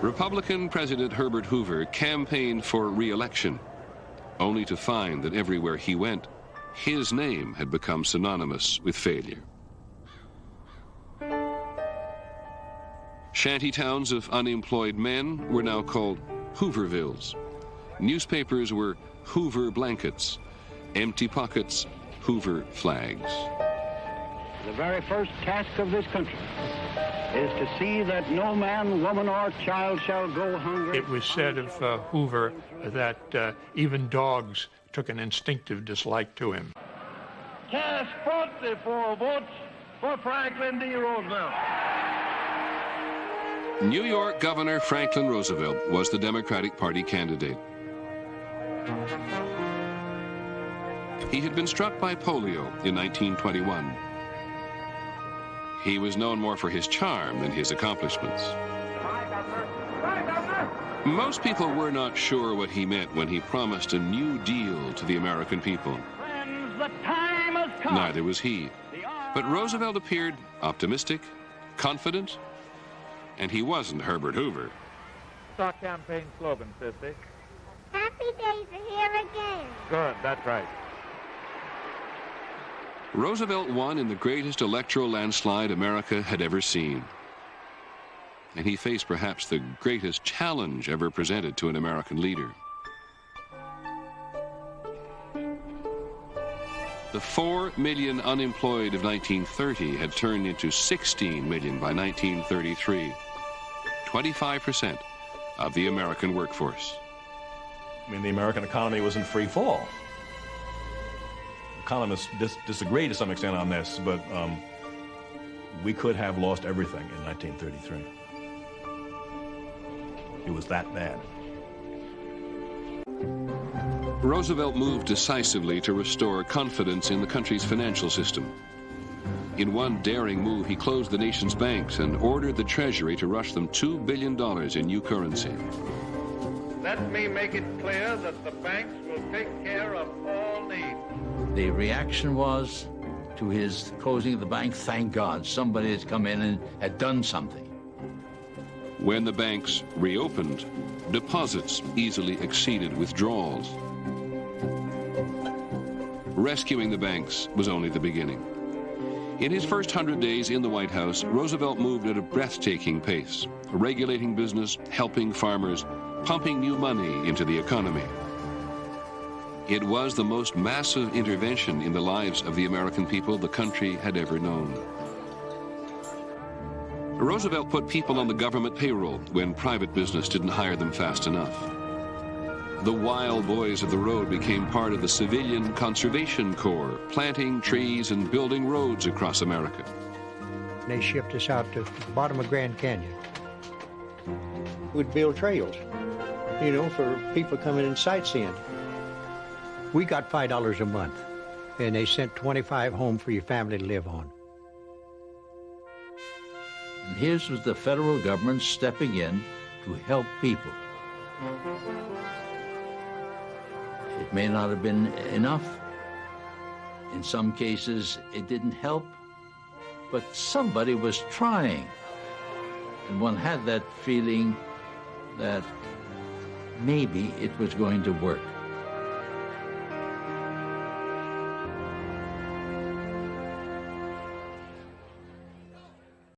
Republican President Herbert Hoover campaigned for re-election, only to find that everywhere he went, his name had become synonymous with failure. Shanty towns of unemployed men were now called Hoovervilles. Newspapers were Hoover blankets, empty pockets, Hoover flags. The very first task of this country is to see that no man, woman, or child shall go hungry. It was said of Hoover that even dogs took an instinctive dislike to him. Cast 44 votes for Franklin D. Roosevelt. New York Governor Franklin Roosevelt was the Democratic Party candidate. He had been struck by polio in 1921. He was known more for his charm than his accomplishments. Most people were not sure what he meant when he promised a new deal to the American people. Friends, the time has come. Neither was he. But Roosevelt appeared optimistic, confident, and he wasn't Herbert Hoover. Our campaign slogan, Sissy. Happy days are here again. Good, that's right. Roosevelt won in the greatest electoral landslide America had ever seen. And he faced perhaps the greatest challenge ever presented to an American leader. The 4 million unemployed of 1930 had turned into 16 million by 1933. 25% of the American workforce. I mean, the American economy was in free fall. Economists disagree to some extent on this, but we could have lost everything in 1933. It was that bad. Roosevelt moved decisively to restore confidence in the country's financial system. In one daring move, he closed the nation's banks and ordered the Treasury to rush them $2 billion in new currency. Let me make it clear that the banks will take care of all needs. The reaction was to his closing of the bank, thank God, somebody had come in and had done something. When the banks reopened, deposits easily exceeded withdrawals. Rescuing the banks was only the beginning. In his first 100 days in the White House, Roosevelt moved at a breathtaking pace, regulating business, helping farmers, pumping new money into the economy. It was the most massive intervention in the lives of the American people the country had ever known. Roosevelt put people on the government payroll when private business didn't hire them fast enough. The wild boys of the road became part of the Civilian Conservation Corps, planting trees and building roads across America. They shipped us out to the bottom of Grand Canyon. We'd build trails, for people coming in sightseeing. We got $5 a month, and they sent 25 home for your family to live on. And here's was the federal government stepping in to help people. It may not have been enough. In some cases, it didn't help, but somebody was trying. And one had that feeling that maybe it was going to work.